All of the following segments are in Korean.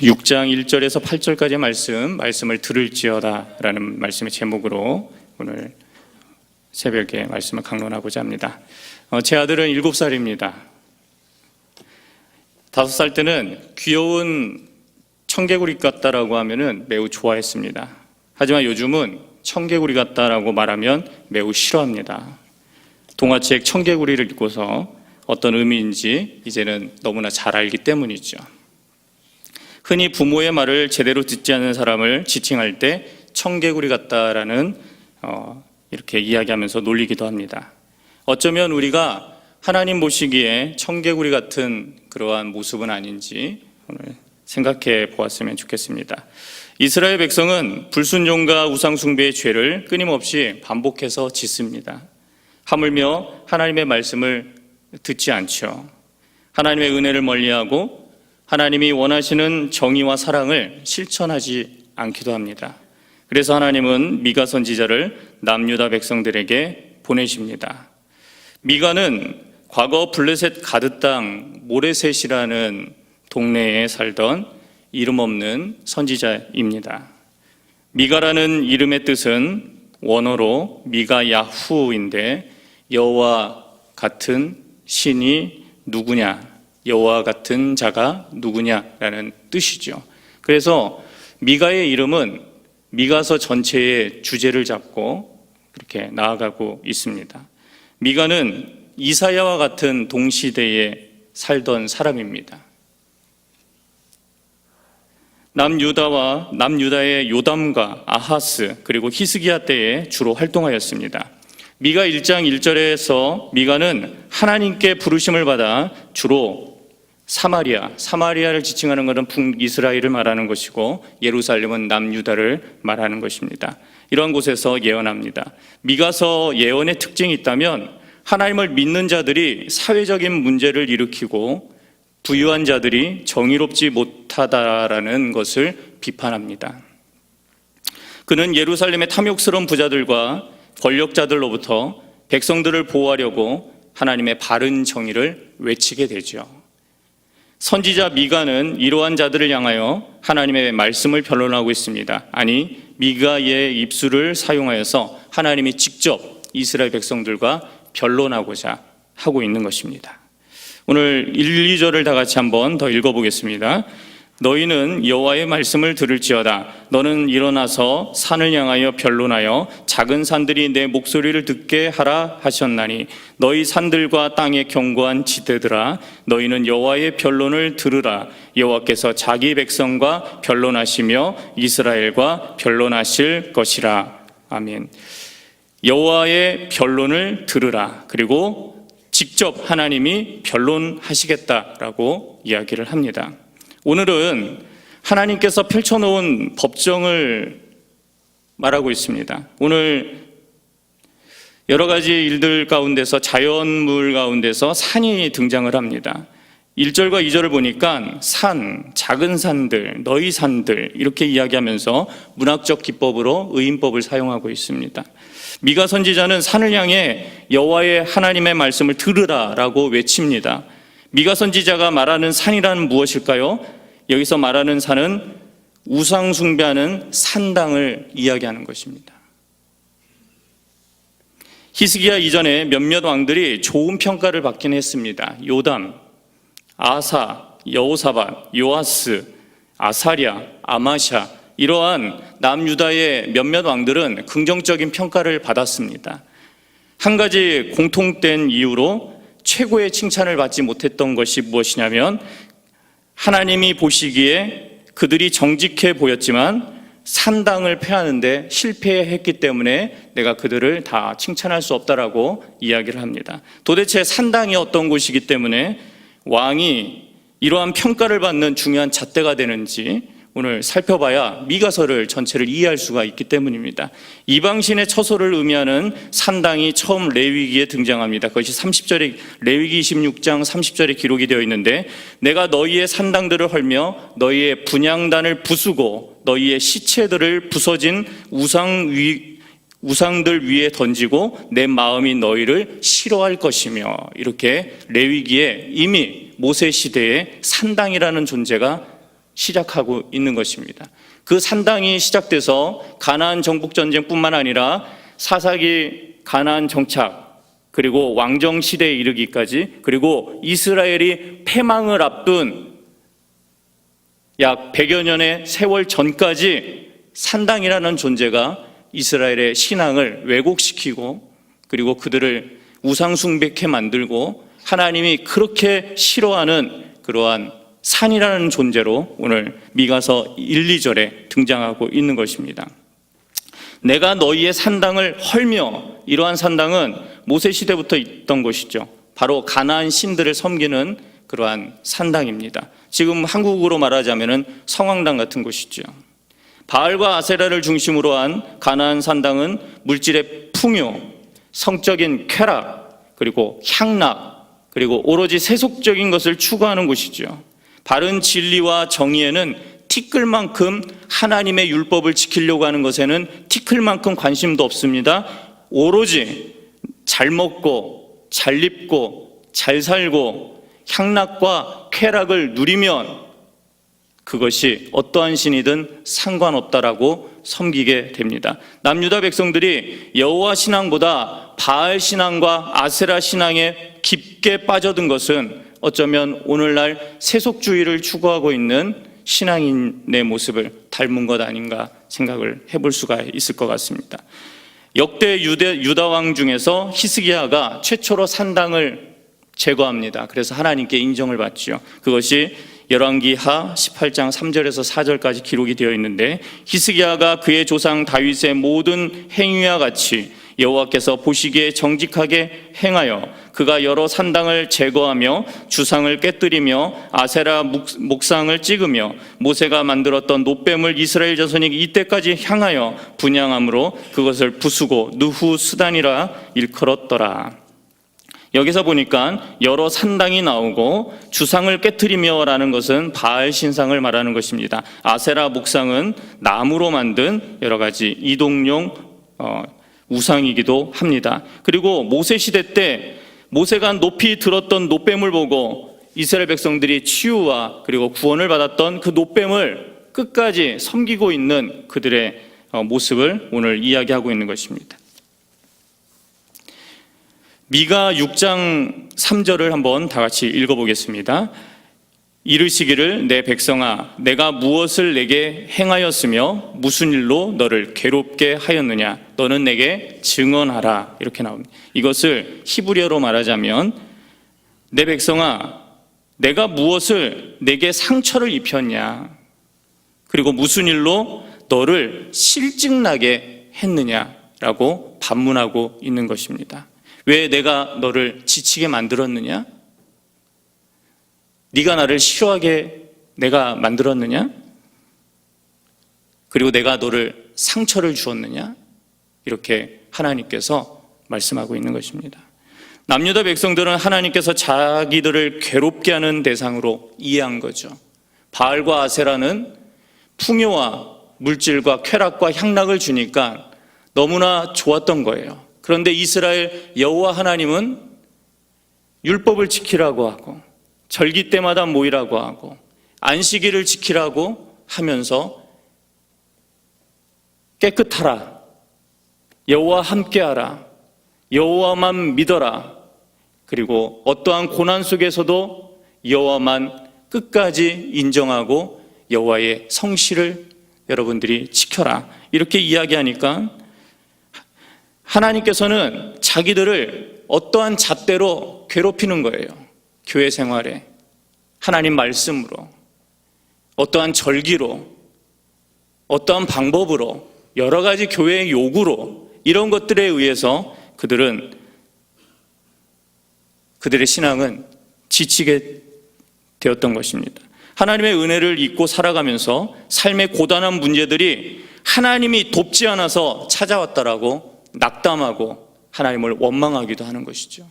6장 1절에서 8절까지의 말씀을 들을지어다 라는 말씀의 제목으로 오늘 새벽에 말씀을 강론하고자 합니다. 제 아들은 7살입니다. 5살 때는 귀여운 청개구리 같다라고 하면은 매우 좋아했습니다. 하지만 요즘은 청개구리 같다라고 말하면 매우 싫어합니다. 동화책 청개구리를 읽고서 어떤 의미인지 이제는 너무나 잘 알기 때문이죠. 흔히 부모의 말을 제대로 듣지 않는 사람을 지칭할 때 청개구리 같다라는 이렇게 이야기하면서 놀리기도 합니다. 어쩌면 우리가 하나님 보시기에 청개구리 같은 그러한 모습은 아닌지 오늘 생각해 보았으면 좋겠습니다. 이스라엘 백성은 불순종과 우상숭배의 죄를 끊임없이 반복해서 짓습니다. 하물며 하나님의 말씀을 듣지 않죠. 하나님의 은혜를 멀리하고 하나님이 원하시는 정의와 사랑을 실천하지 않기도 합니다. 그래서 하나님은 미가 선지자를 남유다 백성들에게 보내십니다. 미가는 과거 블레셋 가드 땅 모레셋이라는 동네에 살던 이름 없는 선지자입니다. 미가라는 이름의 뜻은 원어로 미가 야후인데 여호와 같은 신이 누구냐, 여호와 같은 자가 누구냐라는 뜻이죠. 그래서 미가의 이름은 미가서 전체의 주제를 잡고 그렇게 나아가고 있습니다. 미가는 이사야와 같은 동시대에 살던 사람입니다. 남유다의 요담과 아하스 그리고 히스기야 때에 주로 활동하였습니다. 미가 1장 1절에서 미가는 하나님께 부르심을 받아 주로 사마리아를 지칭하는 것은 북이스라엘을 말하는 것이고 예루살렘은 남유다를 말하는 것입니다. 이러한 곳에서 예언합니다. 미가서 예언의 특징이 있다면 하나님을 믿는 자들이 사회적인 문제를 일으키고 부유한 자들이 정의롭지 못하다라는 것을 비판합니다. 그는 예루살렘의 탐욕스러운 부자들과 권력자들로부터 백성들을 보호하려고 하나님의 바른 정의를 외치게 되죠. 선지자 미가는 이러한 자들을 향하여 하나님의 말씀을 변론하고 있습니다. 아니, 미가의 입술을 사용하여서 하나님이 직접 이스라엘 백성들과 변론하고자 하고 있는 것입니다. 오늘 1, 2절을 다 같이 한번 더 읽어보겠습니다. 너희는 여호와의 말씀을 들을지어다. 너는 일어나서 산을 향하여 변론하여 작은 산들이 내 목소리를 듣게 하라 하셨나니 너희 산들과 땅의 견고한 지대들아 너희는 여호와의 변론을 들으라. 여호와께서 자기 백성과 변론하시며 이스라엘과 변론하실 것이라. 아멘. 여호와의 변론을 들으라. 그리고 직접 하나님이 변론하시겠다라고 이야기를 합니다. 오늘은 하나님께서 펼쳐놓은 법정을 말하고 있습니다. 오늘 여러 가지 일들 가운데서 자연물 가운데서 산이 등장을 합니다. 1절과 2절을 보니까 산, 작은 산들, 너희 산들 이렇게 이야기하면서 문학적 기법으로 의인법을 사용하고 있습니다. 미가 선지자는 산을 향해 여호와의 하나님의 말씀을 들으라라고 외칩니다. 미가 선지자가 말하는 산이란 무엇일까요? 여기서 말하는 산은 우상 숭배하는 산당을 이야기하는 것입니다. 히스기야 이전에 몇몇 왕들이 좋은 평가를 받긴 했습니다. 요담, 아사, 여호사밧, 요아스, 아사랴, 아마샤 이러한 남유다의 몇몇 왕들은 긍정적인 평가를 받았습니다. 한 가지 공통된 이유로 최고의 칭찬을 받지 못했던 것이 무엇이냐면 하나님이 보시기에 그들이 정직해 보였지만 산당을 폐하는데 실패했기 때문에 내가 그들을 다 칭찬할 수 없다라고 이야기를 합니다. 도대체 산당이 어떤 곳이기 때문에 왕이 이러한 평가를 받는 중요한 잣대가 되는지 오늘 살펴봐야 미가서를 전체를 이해할 수가 있기 때문입니다. 이방신의 처소를 의미하는 산당이 처음 레위기에 등장합니다. 그것이 30절에 레위기 26장 30절에 기록이 되어 있는데 내가 너희의 산당들을 헐며 너희의 분향단을 부수고 너희의 시체들을 부서진 우상들 위에 던지고 내 마음이 너희를 싫어할 것이며 이렇게 레위기에 이미 모세 시대에 산당이라는 존재가 시작하고 있는 것입니다. 그 산당이 시작돼서 가나안 정복 전쟁뿐만 아니라 사사기 가나안 정착, 그리고 왕정 시대에 이르기까지, 그리고 이스라엘이 패망을 앞둔 약 100여 년의 세월 전까지 산당이라는 존재가 이스라엘의 신앙을 왜곡시키고, 그리고 그들을 우상숭배케 만들고 하나님이 그렇게 싫어하는 그러한 산이라는 존재로 오늘 미가서 1, 2절에 등장하고 있는 것입니다. 내가 너희의 산당을 헐며, 이러한 산당은 모세 시대부터 있던 것이죠. 바로 가나안 신들을 섬기는 그러한 산당입니다. 지금 한국으로 말하자면 성황당 같은 곳이죠. 바알과 아세라를 중심으로 한 가나안 산당은 물질의 풍요, 성적인 쾌락, 그리고 향락, 그리고 오로지 세속적인 것을 추구하는 곳이죠. 바른 진리와 정의에는 티끌만큼, 하나님의 율법을 지키려고 하는 것에는 티끌만큼 관심도 없습니다. 오로지 잘 먹고 잘 입고 잘 살고 향락과 쾌락을 누리면 그것이 어떠한 신이든 상관없다라고 섬기게 됩니다. 남유다 백성들이 여호와 신앙보다 바알 신앙과 아세라 신앙에 깊게 빠져든 것은 어쩌면 오늘날 세속주의를 추구하고 있는 신앙인의 모습을 닮은 것 아닌가 생각을 해볼 수가 있을 것 같습니다. 역대 유다 왕 중에서 히스기야가 최초로 산당을 제거합니다. 그래서 하나님께 인정을 받죠. 그것이 열왕기하 18장 3절에서 4절까지 기록이 되어 있는데, 히스기야가 그의 조상 다윗의 모든 행위와 같이 여호와께서 보시기에 정직하게 행하여 그가 여러 산당을 제거하며 주상을 깨뜨리며 아세라 목상을 찍으며 모세가 만들었던 놋뱀을 이스라엘 자손이 이때까지 향하여 분향함으로 그것을 부수고 느후스단이라 일컬었더라. 여기서 보니까 여러 산당이 나오고 주상을 깨뜨리며 라는 것은 바알 신상을 말하는 것입니다. 아세라 목상은 나무로 만든 여러 가지 이동용 우상이기도 합니다. 그리고 모세 시대 때 모세가 높이 들었던 놋뱀을 보고 이스라엘 백성들이 치유와 그리고 구원을 받았던 그 놋뱀을 끝까지 섬기고 있는 그들의 모습을 오늘 이야기하고 있는 것입니다. 미가 6장 3절을 한번 다 같이 읽어보겠습니다. 이르시기를 내 백성아 내가 무엇을 내게 행하였으며 무슨 일로 너를 괴롭게 하였느냐 너는 내게 증언하라, 이렇게 나옵니다. 이것을 히브리어로 말하자면 내 백성아 내가 무엇을 내게 상처를 입혔냐, 그리고 무슨 일로 너를 실증나게 했느냐라고 반문하고 있는 것입니다. 왜 내가 너를 지치게 만들었느냐? 네가 나를 싫어하게 내가 만들었느냐? 그리고 내가 너를 상처를 주었느냐? 이렇게 하나님께서 말씀하고 있는 것입니다. 남유다 백성들은 하나님께서 자기들을 괴롭게 하는 대상으로 이해한 거죠. 바알과 아세라는 풍요와 물질과 쾌락과 향락을 주니까 너무나 좋았던 거예요. 그런데 이스라엘 여호와 하나님은 율법을 지키라고 하고 절기 때마다 모이라고 하고 안식일을 지키라고 하면서 깨끗하라, 여호와 함께하라, 여호와만 믿어라, 그리고 어떠한 고난 속에서도 여호와만 끝까지 인정하고 여호와의 성실을 여러분들이 지켜라, 이렇게 이야기하니까 하나님께서는 자기들을 어떠한 잣대로 괴롭히는 거예요. 교회 생활에 하나님 말씀으로, 어떠한 절기로, 어떠한 방법으로, 여러 가지 교회의 요구로, 이런 것들에 의해서 그들의 신앙은 지치게 되었던 것입니다. 하나님의 은혜를 잊고 살아가면서 삶의 고단한 문제들이 하나님이 돕지 않아서 찾아왔다라고 낙담하고 하나님을 원망하기도 하는 것이죠.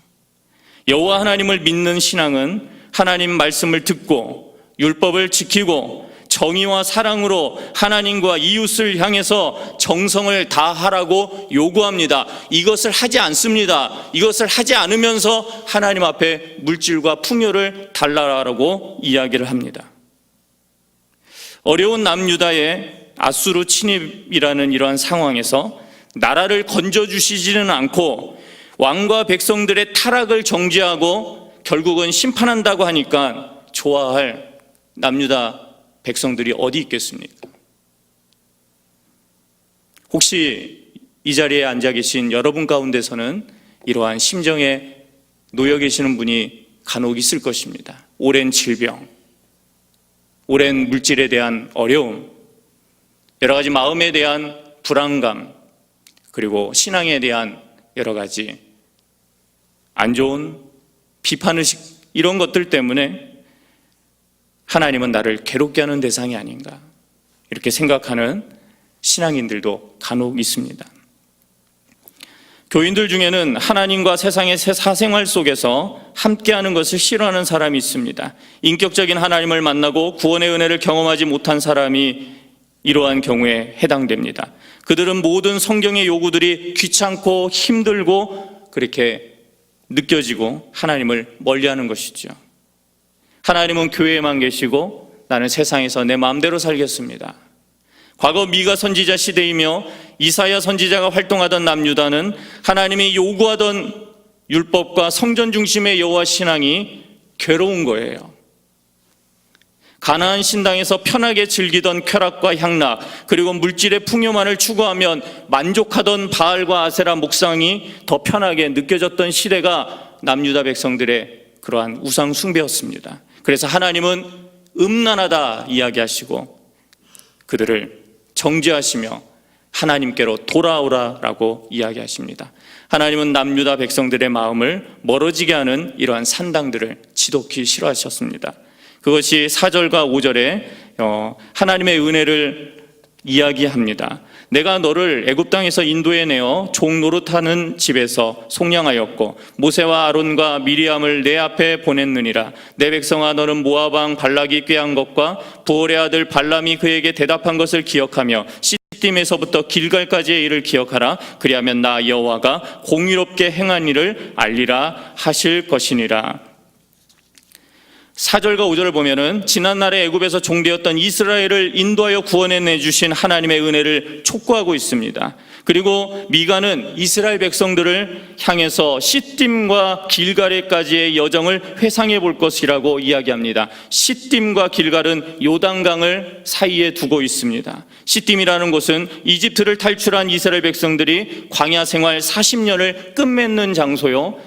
여호와 하나님을 믿는 신앙은 하나님 말씀을 듣고 율법을 지키고 정의와 사랑으로 하나님과 이웃을 향해서 정성을 다하라고 요구합니다. 이것을 하지 않습니다. 이것을 하지 않으면서 하나님 앞에 물질과 풍요를 달라라고 이야기를 합니다. 어려운 남유다의 아수르 침입이라는 이러한 상황에서 나라를 건져주시지는 않고 왕과 백성들의 타락을 정죄하고 결국은 심판한다고 하니까 좋아할 남유다 백성들이 어디 있겠습니까? 혹시 이 자리에 앉아 계신 여러분 가운데서는 이러한 심정에 놓여 계시는 분이 간혹 있을 것입니다. 오랜 질병, 오랜 물질에 대한 어려움, 여러 가지 마음에 대한 불안감, 그리고 신앙에 대한 여러 가지 안 좋은 비판의식, 이런 것들 때문에 하나님은 나를 괴롭게 하는 대상이 아닌가, 이렇게 생각하는 신앙인들도 간혹 있습니다. 교인들 중에는 하나님과 세상의 사생활 속에서 함께하는 것을 싫어하는 사람이 있습니다. 인격적인 하나님을 만나고 구원의 은혜를 경험하지 못한 사람이 이러한 경우에 해당됩니다. 그들은 모든 성경의 요구들이 귀찮고 힘들고 그렇게 느껴지고 하나님을 멀리하는 것이죠. 하나님은 교회에만 계시고 나는 세상에서 내 마음대로 살겠습니다. 과거 미가 선지자 시대이며 이사야 선지자가 활동하던 남유다는 하나님이 요구하던 율법과 성전 중심의 여호와 신앙이 괴로운 거예요. 가나안 신당에서 편하게 즐기던 쾌락과 향락, 그리고 물질의 풍요만을 추구하면 만족하던 바알과 아세라 목상이 더 편하게 느껴졌던 시대가 남유다 백성들의 그러한 우상 숭배였습니다. 그래서 하나님은 음란하다 이야기하시고 그들을 정죄하시며 하나님께로 돌아오라라고 이야기하십니다. 하나님은 남유다 백성들의 마음을 멀어지게 하는 이러한 산당들을 지독히 싫어하셨습니다. 그것이 4절과 5절에 하나님의 은혜를 이야기합니다. 내가 너를 애굽 땅에서 인도해내어 종 노릇하는 집에서 속량하였고 모세와 아론과 미리암을 내 앞에 보냈느니라. 내 백성아, 너는 모압 왕 발락이 꾀한 것과 부올의 아들 발람이 그에게 대답한 것을 기억하며 시딤에서부터 길갈까지의 일을 기억하라. 그리하면 나 여호와가 공의롭게 행한 일을 알리라 하실 것이니라. 4절과 5절을 보면은 지난날에 애굽에서 종되었던 이스라엘을 인도하여 구원해 내주신 하나님의 은혜를 촉구하고 있습니다. 그리고 미가는 이스라엘 백성들을 향해서 시딤과 길갈에까지의 여정을 회상해 볼 것이라고 이야기합니다. 시딤과 길갈은 요단강을 사이에 두고 있습니다. 시딤이라는 곳은 이집트를 탈출한 이스라엘 백성들이 광야 생활 40년을 끝맺는 장소요,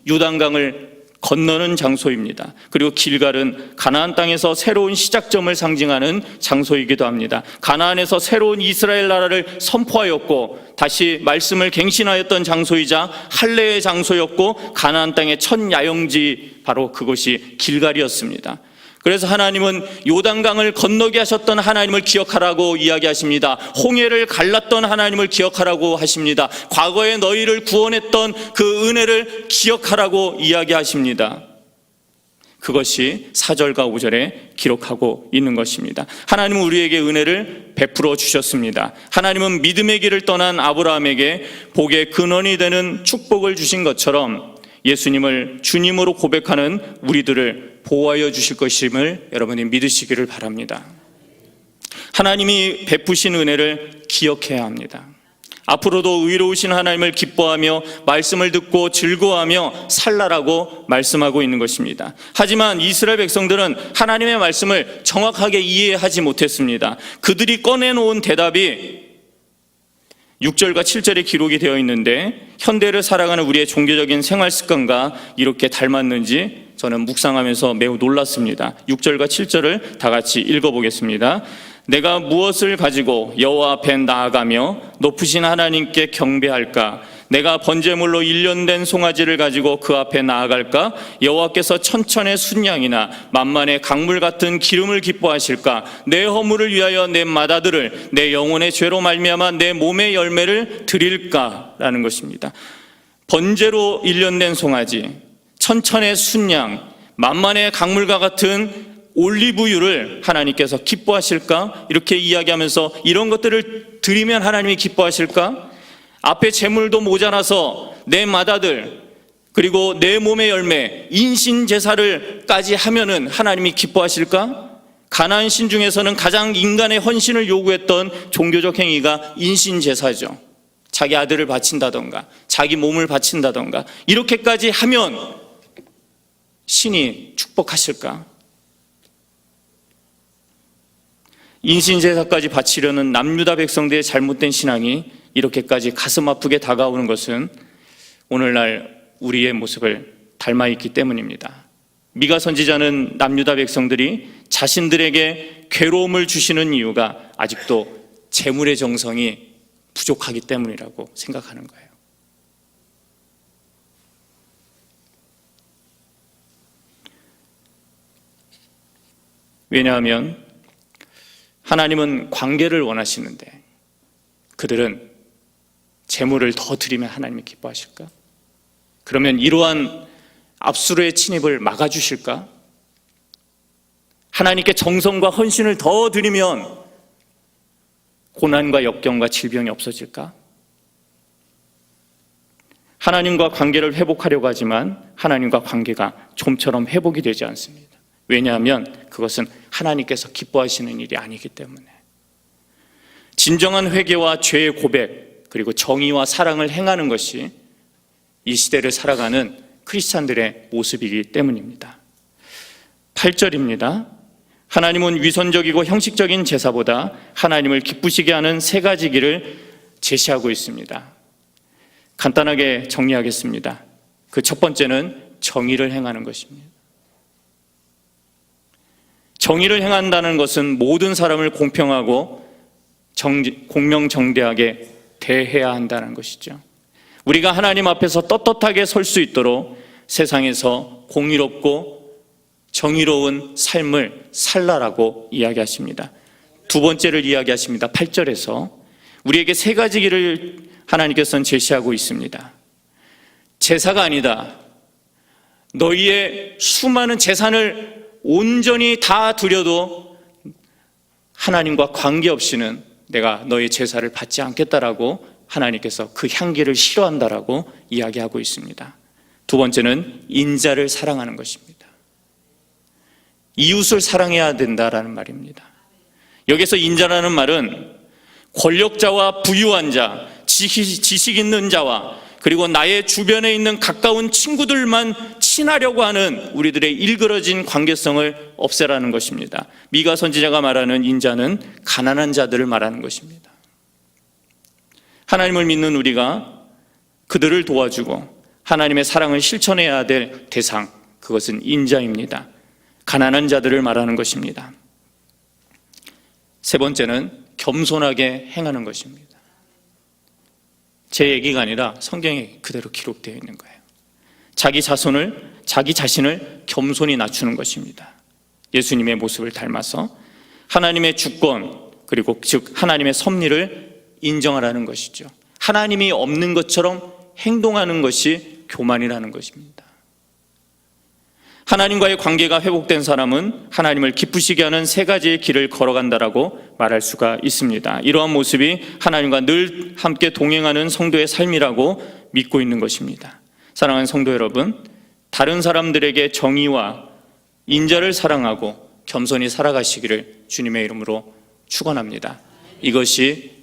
요단강을 건너는 장소입니다. 그리고 길갈은 가나안 땅에서 새로운 시작점을 상징하는 장소이기도 합니다. 가나안에서 새로운 이스라엘 나라를 선포하였고 다시 말씀을 갱신하였던 장소이자 할례의 장소였고 가나안 땅의 첫 야영지, 바로 그곳이 길갈이었습니다. 그래서 하나님은 요단강을 건너게 하셨던 하나님을 기억하라고 이야기하십니다. 홍해를 갈랐던 하나님을 기억하라고 하십니다. 과거에 너희를 구원했던 그 은혜를 기억하라고 이야기하십니다. 그것이 4절과 5절에 기록하고 있는 것입니다. 하나님은 우리에게 은혜를 베풀어 주셨습니다. 하나님은 믿음의 길을 떠난 아브라함에게 복의 근원이 되는 축복을 주신 것처럼 예수님을 주님으로 고백하는 우리들을 보호하여 주실 것임을 여러분이 믿으시기를 바랍니다. 하나님이 베푸신 은혜를 기억해야 합니다. 앞으로도 의로우신 하나님을 기뻐하며 말씀을 듣고 즐거워하며 살라라고 말씀하고 있는 것입니다. 하지만 이스라엘 백성들은 하나님의 말씀을 정확하게 이해하지 못했습니다. 그들이 꺼내놓은 대답이 6절과 7절에 기록이 되어 있는데 현대를 살아가는 우리의 종교적인 생활 습관과 이렇게 닮았는지 저는 묵상하면서 매우 놀랐습니다. 6절과 7절을 다 같이 읽어보겠습니다. 내가 무엇을 가지고 여호와 앞에 나아가며 높으신 하나님께 경배할까? 내가 번제물로 1년 된 송아지를 가지고 그 앞에 나아갈까? 여호와께서 천천의 순양이나 만만의 강물 같은 기름을 기뻐하실까? 내 허물을 위하여 내 맏아들을 내 영혼의 죄로 말미암아 내 몸의 열매를 드릴까? 라는 것입니다. 번제로 1년 된 송아지, 천천의 순양, 만만의 강물과 같은 올리브유를 하나님께서 기뻐하실까? 이렇게 이야기하면서 이런 것들을 드리면 하나님이 기뻐하실까? 앞에 재물도 모자라서 내 맏아들 그리고 내 몸의 열매 인신 제사를까지 하면은 하나님이 기뻐하실까? 가나안 신 중에서는 가장 인간의 헌신을 요구했던 종교적 행위가 인신제사죠. 자기 아들을 바친다던가 자기 몸을 바친다던가 이렇게까지 하면 신이 축복하실까? 인신제사까지 바치려는 남유다 백성들의 잘못된 신앙이 이렇게까지 가슴 아프게 다가오는 것은 오늘날 우리의 모습을 닮아 있기 때문입니다. 미가 선지자는 남유다 백성들이 자신들에게 괴로움을 주시는 이유가 아직도 재물의 정성이 부족하기 때문이라고 생각하는 거예요. 왜냐하면 하나님은 관계를 원하시는데 그들은 재물을 더 드리면 하나님이 기뻐하실까? 그러면 이러한 압수로의 침입을 막아주실까? 하나님께 정성과 헌신을 더 드리면 고난과 역경과 질병이 없어질까? 하나님과 관계를 회복하려고 하지만 하나님과 관계가 좀처럼 회복이 되지 않습니다. 왜냐하면 그것은 하나님께서 기뻐하시는 일이 아니기 때문에. 진정한 회개와 죄의 고백 그리고 정의와 사랑을 행하는 것이 이 시대를 살아가는 크리스찬들의 모습이기 때문입니다. 8절입니다. 하나님은 위선적이고 형식적인 제사보다 하나님을 기쁘시게 하는 세 가지 길을 제시하고 있습니다. 간단하게 정리하겠습니다. 그 첫 번째는 정의를 행하는 것입니다. 정의를 행한다는 것은 모든 사람을 공평하고 공명정대하게 대해야 한다는 것이죠. 우리가 하나님 앞에서 떳떳하게 설 수 있도록 세상에서 공의롭고 정의로운 삶을 살라라고 이야기하십니다. 두 번째를 이야기하십니다. 8절에서 우리에게 세 가지 길을 하나님께서는 제시하고 있습니다. 제사가 아니다. 너희의 수많은 재산을 온전히 다 드려도 하나님과 관계없이는 내가 너희 제사를 받지 않겠다라고 하나님께서 그 향기를 싫어한다라고 이야기하고 있습니다. 두 번째는 인자를 사랑하는 것입니다. 이웃을 사랑해야 된다라는 말입니다. 여기서 인자라는 말은 권력자와 부유한 자, 지식 있는 자와 그리고 나의 주변에 있는 가까운 친구들만 친하려고 하는 우리들의 일그러진 관계성을 없애라는 것입니다. 미가 선지자가 말하는 인자는 가난한 자들을 말하는 것입니다. 하나님을 믿는 우리가 그들을 도와주고 하나님의 사랑을 실천해야 될 대상, 그것은 인자입니다. 가난한 자들을 말하는 것입니다. 세 번째는 겸손하게 행하는 것입니다. 제 얘기가 아니라 성경에 그대로 기록되어 있는 거예요. 자기 자신을 겸손히 낮추는 것입니다. 예수님의 모습을 닮아서 하나님의 주권 그리고 즉 하나님의 섭리를 인정하라는 것이죠. 하나님이 없는 것처럼 행동하는 것이 교만이라는 것입니다. 하나님과의 관계가 회복된 사람은 하나님을 기쁘시게 하는 세 가지의 길을 걸어간다라고 말할 수가 있습니다. 이러한 모습이 하나님과 늘 함께 동행하는 성도의 삶이라고 믿고 있는 것입니다. 사랑하는 성도 여러분, 다른 사람들에게 정의와 인자를 사랑하고 겸손히 살아가시기를 주님의 이름으로 축원합니다. 이것이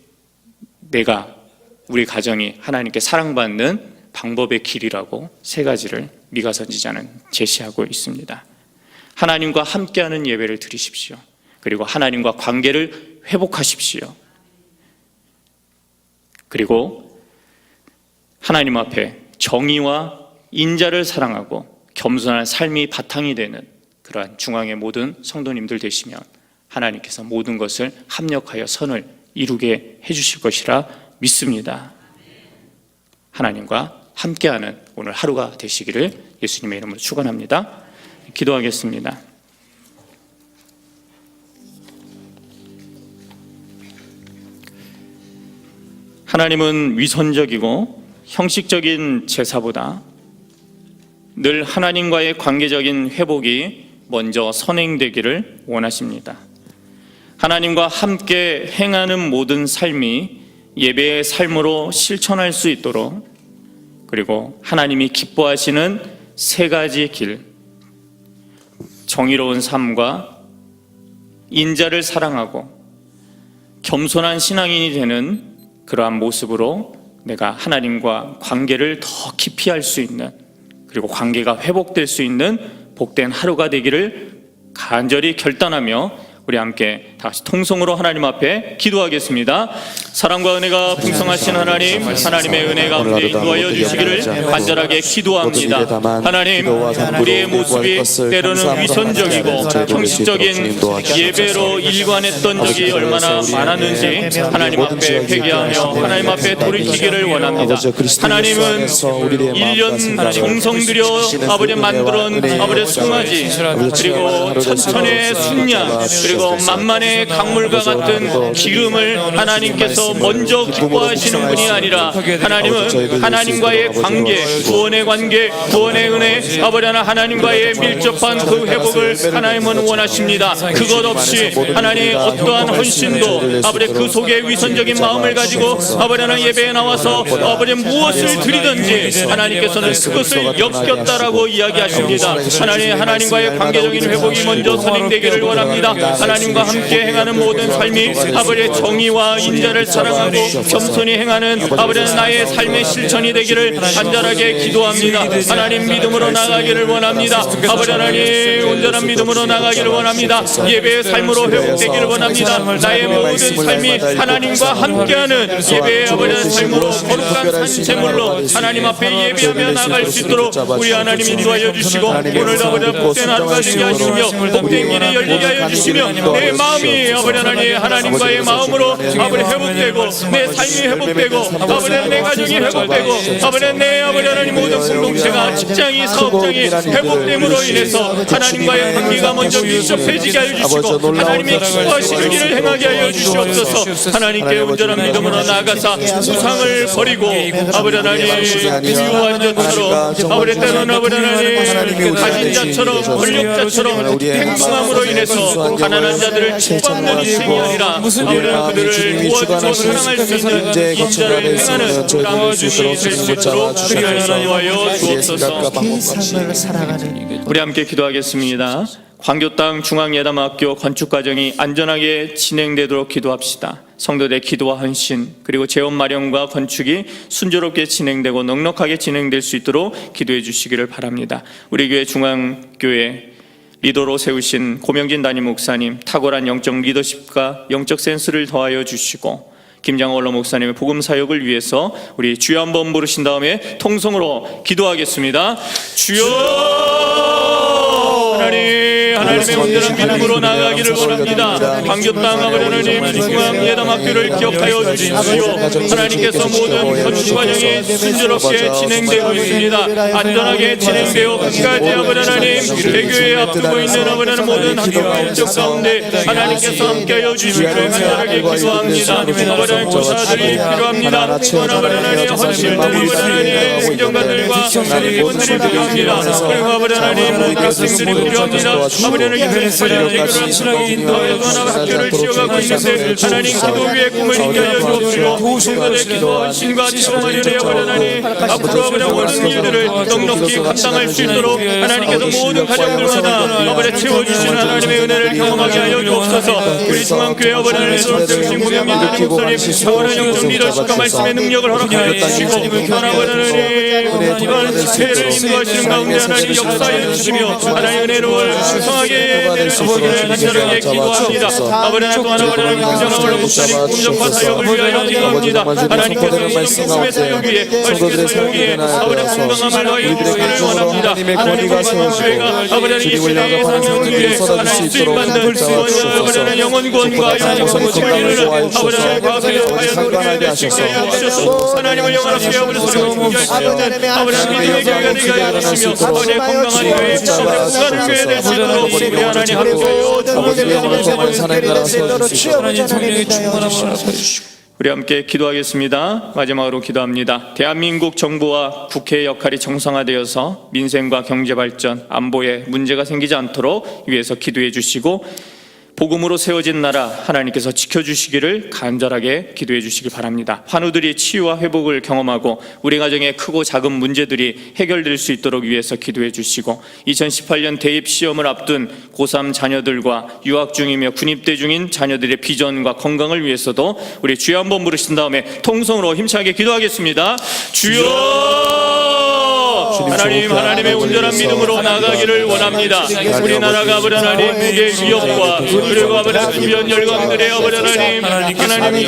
우리 가정이 하나님께 사랑받는 방법의 길이라고 세 가지를 미가 선지자는 제시하고 있습니다. 하나님과 함께하는 예배를 드리십시오. 그리고 하나님과 관계를 회복하십시오. 그리고 하나님 앞에 정의와 인자를 사랑하고 겸손한 삶이 바탕이 되는 그러한 중앙의 모든 성도님들 되시면 하나님께서 모든 것을 합력하여 선을 이루게 해주실 것이라 믿습니다. 하나님과 함께하는 오늘 하루가 되시기를 예수님의 이름으로 축원합니다. 기도하겠습니다. 하나님은 위선적이고 형식적인 제사보다 늘 하나님과의 관계적인 회복이 먼저 선행되기를 원하십니다. 하나님과 함께 행하는 모든 삶이 예배의 삶으로 실천할 수 있도록 그리고 하나님이 기뻐하시는 세 가지 길, 정의로운 삶과 인자를 사랑하고 겸손한 신앙인이 되는 그러한 모습으로 내가 하나님과 관계를 더 깊이 할 수 있는, 그리고 관계가 회복될 수 있는 복된 하루가 되기를 간절히 결단하며 우리 함께 다시 통성으로 하나님 앞에 기도하겠습니다. 사랑과 은혜가 풍성하신 하나님, 하나님의 은혜 가운데 인도하여 주시기를 간절하게 기도합니다. 하나님, 우리의 모습이 때로는 위선적이고 형식적인 예배로 일관했던 적이 얼마나 많았는지 하나님 앞에 회개하며 하나님 앞에 돌이키기를 원합니다. 하나님은 1년 정성 들여 아버지 만들어 아버지 송아지, 그리고 천천의 순양, 그리고 만만의 강물과 같은 기름을 하나님께서 먼저 기뻐하시는 분이 아니라 하나님은 하나님과의 관계, 구원의 관계, 구원의 은혜, 아버지 하나님과의 밀접한 그 회복을 하나님은 원하십니다. 그것 없이 하나님 어떠한 헌신도 아버지 그 속에 위선적인 마음을 가지고 아버지 하나님 예배에 나와서 아버지 무엇을 드리든지 하나님께서는 그것을 역겹다라고 이야기하십니다. 하나님과의 관계적인 회복이 먼저 선행되기를 원합니다. 하나님과 함께 행하는 모든 삶이 아버지의 정의와 인자를 사랑하고 겸손히 행하는 아버지의 나의 삶의 실천이 되기를 간절하게 기도합니다. 하나님 믿음으로 나가기를 원합니다. 아버지 하나님 온전한 믿음으로 나가기를 원합니다. 예배의 삶으로 회복되기를 원합니다. 나의 모든 삶이 하나님과 함께하는 예배의 아버지의 삶으로 거룩한 산재물로 하나님 앞에 예배하며 나갈 수 있도록 우리 하나님 인도하여 주시고 오늘도 아버지 복된 하루가 되게 하시며 복된 길에 열리게 하여 주시며 내 마음이 아버지 하나님과의 마음으로 아버지 회복되고 내 삶이 회복되고 아버지 내 가정이 회복되고 아버지 내 아버지 하나님 모든 공동체가 직장이 사업장이 회복됨으로 인해서 하나님과의 관계가 먼저 밀접해지게 하여 주시고 하나님의 기뻐하시는 일을 행하게 하여 주시옵소서. 하나님께 온전한 믿음으로 나아가사 우상을 버리고 아버지 하나님 유한자처럼 아버지 때로는 아버지 하나님 가진 자처럼 권력자처럼 행동함으로 인해서 가난한 자들을 축복하는 인생이 아니라 아버지 그들을 도와주고 사랑할 수 있는 인자를 행하는 남주시 될 수 있도록 그리하여 주옵소서. 우리 함께 기도하겠습니다. 광교땅 중앙예담학교 건축과정이 안전하게 진행되도록 기도합시다. 성도들의 기도와 헌신, 그리고 재원 마련과 건축이 순조롭게 진행되고 넉넉하게 진행될 수 있도록 기도해 주시기를 바랍니다. 우리 교회 중앙교회 리더로 세우신 고명진 담임 목사님, 탁월한 영적 리더십과 영적 센스를 더하여 주시고 김장호 원로 목사님의 복음 사역을 위해서 우리 주여 한번 부르신 다음에 통성으로 기도하겠습니다. 주여! 하나님의 온전한 믿음으로 나아가기를 원합니다. 광교땅 아버지 하나님 중앙예담학교를 기억하여 주십시오. 하나님께서 모든 건축 과정이 순조롭게 진행되고 있습니다. 안전하게 진행되어 끝까지 아버지 하나님 대교에 앞두고 있는 아버지 하나님 모든 학교와 일정 가운데 하나님께서 함께하여 주시기를 간절하게 기도합니다. 아버지 하나님 조사들이 필요합니다. 또한 아버지 하나님 헌신들 아버지 하나님 행정가들과 기본들이 필요합니다. 그리고 아버지 하나님 모든 학생들이 필요합니다. 아버지는 이들을 신앙에 인도하여 학교를 지어가고 있는데 하나님 기도 위에 꿈을 인도하여 주옵시고 성도의 기도와 신과 지성을 이루어 하나님 앞으로 아버지 모든 일들을 넉넉히 감당할 수 있도록 하나님께서 모든 가정들마다 아버지 채워주시는 하나님의 은혜를 경험하게 하여 주옵소서. 우리 중앙교회 아버지 하나님께서 세우신 고명진 담임 목사님 아버지 영적 리더십과 말씀의 능력을 허락하여 주시고 아버지 하나님 이번 집회를 인도하시는 가운데 하나님 역사해 주시며 하나님 은혜로 성하게 되는 아버지를 간절하게 기도합니다. 아버지 하나님 또한 아버지 하나님 김정하 목사님 공정과 사역을 위하여 기도합니다. 하나님께서 말씀의 사역 위에 말씀의 사역 위에 아버지 건강함을 더하여 주시기를 원합니다. 하나님 건강한 교회가 아버지 하나님 이 시대의 성령 위에 하나님 쓰임받는 아버지 하나님 영원 구원과 영원 진리를 아버지 하나님 과학에 하여 될 수 있게 하여 주셔서 하나님을 영원하게 아버지 소리를 공개할 수 있는 아버지 하나님 믿음의 교회가 되게 하여 주시며 아버지 건강한 교회 아버지 구하는 교회 될 수 있도록 우리 하나님 우리 함께 기도하겠습니다. 마지막으로 기도합니다. 대한민국 정부와 국회의 역할이 정상화되어서 민생과 경제 발전, 안보에 문제가 생기지 않도록 위해서 기도해 주시고 복음으로 세워진 나라 하나님께서 지켜주시기를 간절하게 기도해 주시기 바랍니다. 환우들이 치유와 회복을 경험하고 우리 가정의 크고 작은 문제들이 해결될 수 있도록 위해서 기도해 주시고 2018년 대입 시험을 앞둔 고3 자녀들과 유학 중이며 군입대 중인 자녀들의 비전과 건강을 위해서도 우리 주여 한번 부르신 다음에 통성으로 힘차게 기도하겠습니다. 주여! 하나님, 하나님의 온전한 믿음으로 나아가기를 원합니다. 우리나라가 아버지 하나님 무게 위협과 그리고 아버지 주변 열강들의 아버지 하나님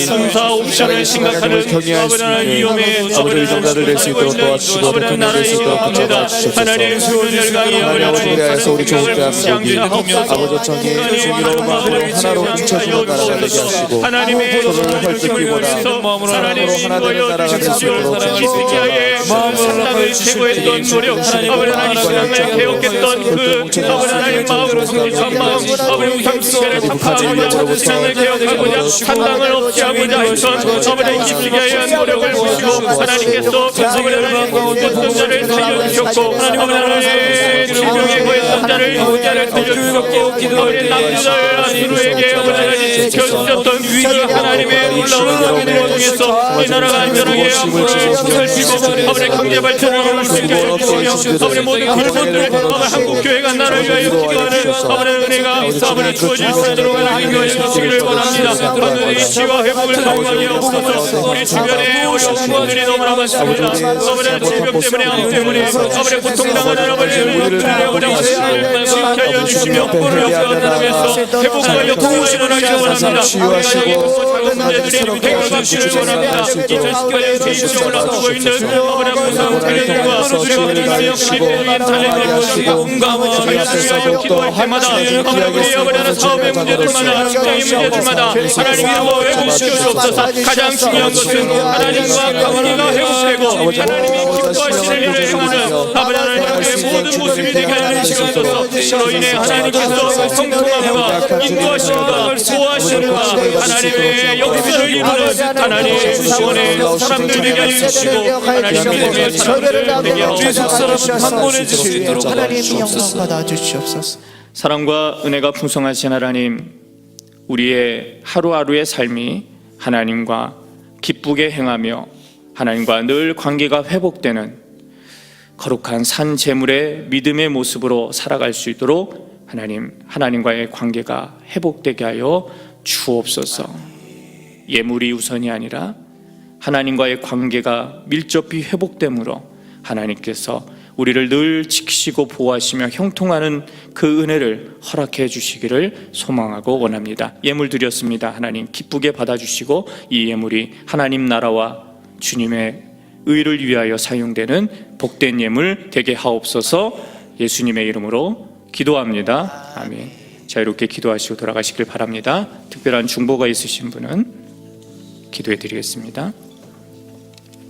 군사 옵션을 심각하는 아버지 하나님 위험에 아버지 정답을 낼 수 있도록 도와주시고 아버지 나라의 위협입니다. 하나님 수은 열강이 아버지 우리나라에서 우리 좋은 대한민국이 아버지 정의 주님으로 마음으로 하나로 뭉쳐지는 나라가 되게 하시고 하나님의 서로를 헐뜯기보다 하나님 하나 되는 나라가 될 수 있도록 히스기야의 상당을 제거했던 노력, 아버지 하나님 신앙을 개혁했던 그 아버지 하나님 마음으로 성립한 마음, 아버지 상승을 탐파하고자 신앙을 개혁하고자 산당을 없애하고자 했던 아버지 히스기야의 노력을 보시고 하나님께서 아버지 하나님 어떤 자를 살려주셨고 아버지 하나님 질병에 거했던 자를 자를 살려주셨고 아버지 남자를 안수로에게 아버지 하나님 지켜주셨던 그 하나님의 놀라운 사건을 통해서 이 나라가 안전하게 앞으로 살피고 아버지 경제 발전을 이룰 수 있게 해주시며 아버지 모든 그분들 아버지 한국교회가 나라를 위하여 기도하는 아버지 은혜가 아버지 주어질 수 있도록 하나님 교회 주시기를 원합니다. 아버지 치유와 회복을 경험하게 하옵소서. 우리 주변에 어려운 분들이 너무나 많습니다. 아버지 질병 때문에 암 때문에 아버지 고통당하는 아버지 은혜를 지켜 알려주시며 우리 역사를 나누면서 회복과 역사를 원하기를 원합니다. 문제들이 해결받기를 원합니다. 2018년 대입시험을 앞두고 있는 아버지 무서운 자녀들과 우리 하나님 자녀들과 공감과 자녀들과 기도할 때마다 아버지 아버지 사업의 문제들마다 직장의 문제들마다 하나님께서 회복시켜 주옵소서. 가장 중요한 것은 하나님과 관계가 회복되고 하나님이 기뻐하시는 일을 행하는 아버지 하나님의 모든 모습이 되게 하여 주시옵소서. 그로 인해 하나님께서 성통함과 인도하심과 보호하심과 하나님의 역사를 이루는 하나님의 구원의 사람들 되게 하여 주시고 하나님의 사람들 되게 하여 주시옵소서. 하나님 영광 받아 주시옵소서. 사랑과 은혜가 풍성하신 하나님, 우리의 하루하루의 삶이 하나님과 기쁘게 행하며 하나님과 늘 관계가 회복되는 거룩한 산 제물의 믿음의 모습으로 살아갈 수 있도록 하나님과의 관계가 회복되게 하여 주옵소서. 예물이 우선이 아니라 하나님과의 관계가 밀접히 회복됨으로 하나님께서 우리를 늘 지키시고 보호하시며 형통하는 그 은혜를 허락해 주시기를 소망하고 원합니다. 예물 드렸습니다. 하나님 기쁘게 받아주시고 이 예물이 하나님 나라와 주님의 의를 위하여 사용되는 복된 예물 되게 하옵소서. 예수님의 이름으로 기도합니다. 아멘. 자유롭게 기도하시고 돌아가시길 바랍니다. 특별한 중보가 있으신 분은 기도해 드리겠습니다.